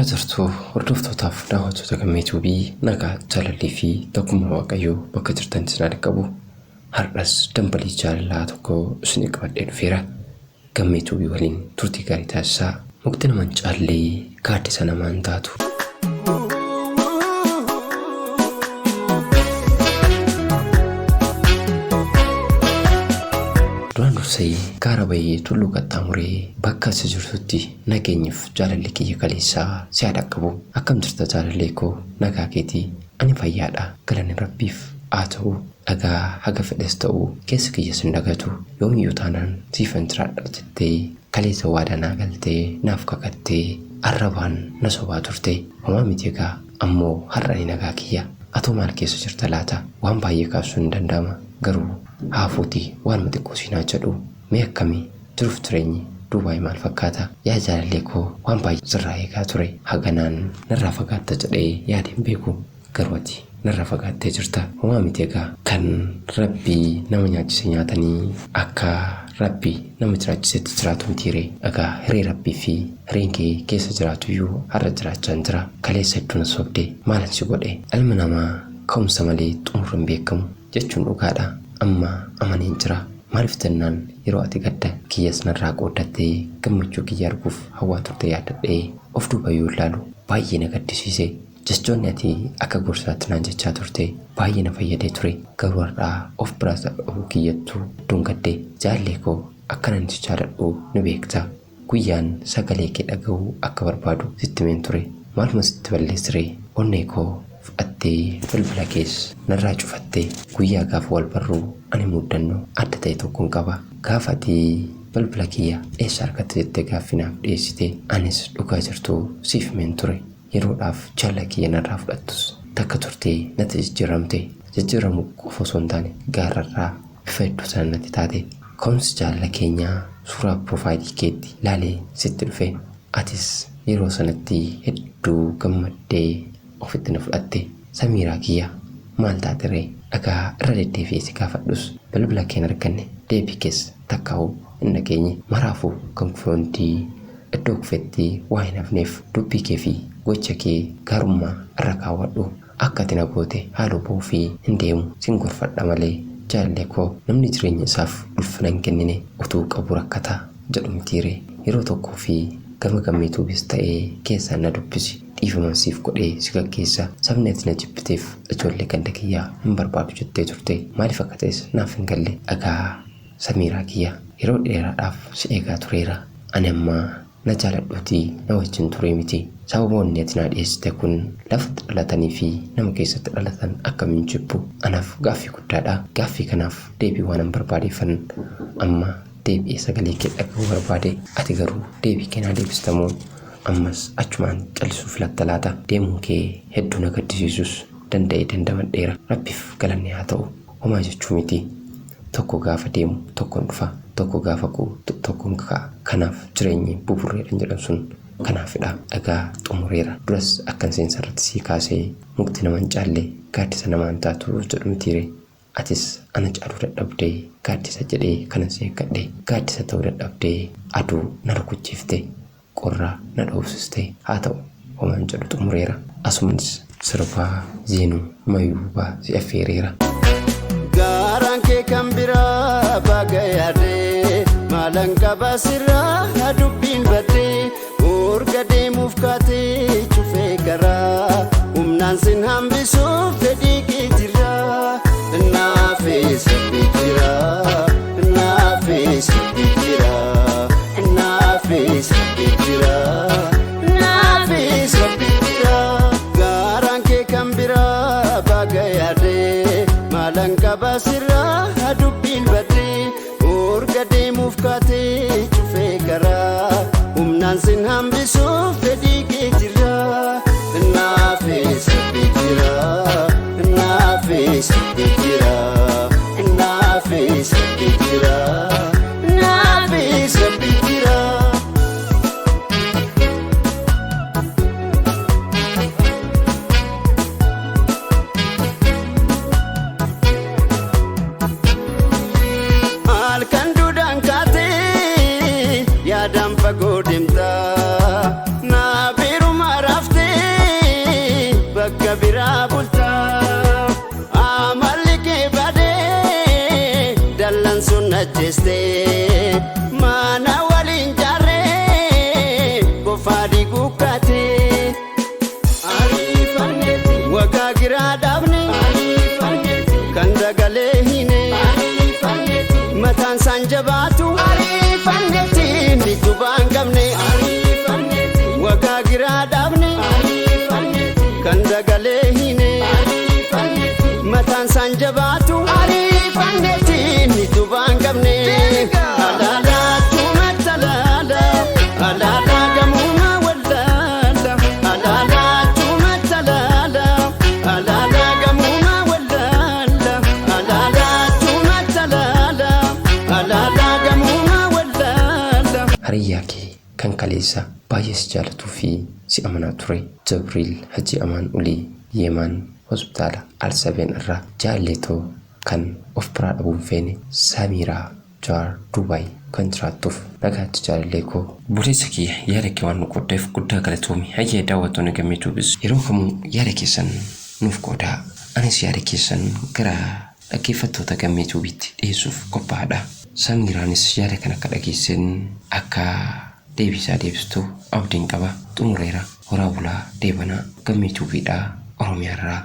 Akka jirtu hordoftotaaf daawwattoota gammeetuubii nagaa jaalallee fi tokkummaa waaqayyoo bakka jirtan isin qabu. Har'as dambalii jaalalaa tokko isin qabadhee dhufeera. Gammeetuubii waliin turtii gaarii taasisaa. Mukti nama hin caalle gaaddisa namaa hin taatu. Duraan dursee gaara bayii tulluu qaxxaamuree bakka si jirtutti nageenyaaf jaalalli kiyya kaleessaa si haa qabu. Akkam jirta jaalallee koo nagaa keetii ani fayyaadha galanni rabbiif haa ta'u. Dhagaa haga fedhes ta'u keessa kiyya sin dagatu yoomiyyuu taanaan siifan jiraadha jettee kaleessa waadanaa galtee naaf kakattee arrabaan na sobaa turte. Homaa miti egaa ammoo har'a ni nagaa kiyya. Atoo maal keessa jirta laata? Waan baay'ee kaasuu hin danda'ama garuu haafuuti waan xiqqoo siinaa jedhu mee akkamii jiruuf jireenyi duubaay maal fakkaata? Yaa jaalallee koo waan baay'ee sirraa eegaa ture. Haganaan narraa fagaatta jedhee yaadeen beeku garuu ati narraa fagaattee jirta. Homaa miti egaa kan rabbii nama nyaachise nyaatanii akka rabbii nama jiraachisetti jiraatu mitiiree. Egaa hiree rabbii fi hireen kee keessa jiraatu iyyuu har'a jiraachaa hin jira. Kaleessa hedduu na sobdee maalan si godhe? Ilmi namaa ka'umsa malee xumura hin beekamu jechuun dhugaadha. Amma amaneen jira. Maaliif jennaan yeroo ati gadda kiyyas narraa qooddattee gammachuu kiyya arguuf hawwaa turte yaadadhee of duuba yoo ilaalu baay'ee na gaddisiise. Jechoonni ati akka gorsaatti naan jechaa turte baay'ee na fayyadee ture. Garuu har'aa of biraas dhabuu kiyyattuu hedduun gaddee. Jaallee koo akkanan si jaaladhu ni beekta. Guyyaan sagalee kee dhaga'uu akka barbaadu sitti himeen ture. Maaluma sitti balleessiree onnee koo fudhattee bilbila keessa narraa cufattee. Guyyaa gaafa wal barruu ani muudannoo adda ta'e tokkoon qaba. Gaafa ati bilbila kiyya eessa argatte jettee gaaffinaaf dhiyeessite anis dhugaa jirtuu siif himeen ture. Yeroodhaaf jaalala kiyya narraa fudhattus takka turtee natti jijjiiramte. Jijjiiramuu qofa osoo hin taane gaararraa bifa hedduu sana natti taate. Ka'umsi jaalala keenyaa suuraa piroofaayilii keetti laalee sitti dhufe. Atis yeroo sanatti hedduu gammaddee ofitti na fudhatte. Samiiraa kiyya maal taateree? Dhagaa irra deddeebi'ee si gaafadhus bilbila kee hin arganne. Deebii keessa takkaa'uu hin dhageenye. Maraafuu kan kufoontii iddoo kufetti waa hin hafneef dubbii kee fi gocha kee gaarummaa irra kaawwadhu. Akka ati na goote haaloo ba'uu fi hin deemu sin gorfadha malee. Jaalallee koo namni jireenya isaaf ulfina hin kennine utuu qabu rakkataa jedhu mitiiree. Yeroo tokkoo fi gama gammeetuubis ta'ee keessaan na dubbisi. Dhiifaman siif godhee si gaggeessa. Sabni ati na jibbiteef ijoollee ganda kiyyaa hin barbaadu jettee turte. Maaliif akka ta'es naaf hin galle. Dhagaa Samiiraa kiyya yeroo dheeraadhaaf si eegaa tureera. Ani amma na jaaladhuutii na wajjin ture miti. Sababoonni ati na dhiyeessite kun lafatti dhalatanii fi nama keessatti dhalatan akkamiin jibbu anaaf gaaffii guddaadha. Gaaffii kanaaf deebii waan hin barbaadeeffan amma deebi'ee sagalee kee dhaga'uu barbaade. Ati garuu deebii kee naa deebistamoo ammas achumaan callisuu filatta laata? Deemuun kee hedduu na gaddisiisus danda'ee dandamadheera. Rabbiif galanni haa ta'u. Homaa jechuu miti. Tokko gaafa deemu tokkoon dhufa. Tokko gaafa kuu tokkoon ka'a. Kanaaf jireenyi buburreedhan jedhan sun kanaafidha. Dhagaa xumureera. Duras akkan seensarratti sii kaasee mukti nama hin caalle gaaddisa namaa hin taatu jedhu mitiire. Atis ana caaluu dadhabdee gaaddisa jedhee kanan si eeggadhe. Gaaddisa ta'uu dadhabdee aduu na rukuchiifte. Qorraa na dhoofsiste. Haa ta'u homaan jedhu xumureera. Asumanis sirbaa Zeenuu Mayuubaa si affeereera. Gaaraan kee kan biraa baga yaadee maalan qaba sirraa dubbiin baddee. Urga deemuuf kaatee cufee garaa humnaan sin hambisuuf fedhii kee jira. Naafee sabbii jira. Naafee sabbii jira. Naafee sabbii jira. Naafee sabbii jira. Gaaraan kee kan biraa baga yaadee maalan qaba sirraa dubbiin baddee. Urga deemuuf kaatee cufee garaa humnaan sin hambisuuf fedhii kee jira. Naafee sabbii jira. bultaa amalli kee badee dallan sun ajjeestee mana waliin jaarree bofaadhi gukkaatee wagaa giraa dhaabne kan dagalee hine mataan saan jabaatu ni jubaan qabne wagaa giraa dhaabne kan dagalee hine mataan saan jabaatu ni jubaan qabne alaala tumata laala alaala gamuma wallaala alaala tumata laala alaala gamuma wallaala alaala tumata laala alaala gamuma wallaala. Hariyyaa kee kan kaleessa baay'ees jaalatuu fi si amanaa ture Jibriil Haji Amaan Ulii Yeemaan hospitaala Al-Sabeen irraa jaalletoo kan of biraa dhabuun feene Samiraa Jawaar Dubaay kan jiraattuuf nagaatti jaalallee koo buleessa kiyya yaada kee waan nu qoddeef guddaa galatoomi. Hayyee daawwattoonni Gammeetuubis yeroo kamuu yaada keessan nuuf qoodaa. Anis yaada keessan gara dhaggeeffattoota Gammeetuubitti dhiyeessuuf qophaa'aadha. Samiraanis yaada kan akka dhageessan akka deebisaa deebistuu abdiin qaba. Xumureera horaa bulaa deebanaa Gammeetuubiidhaa Oromiyaarraa.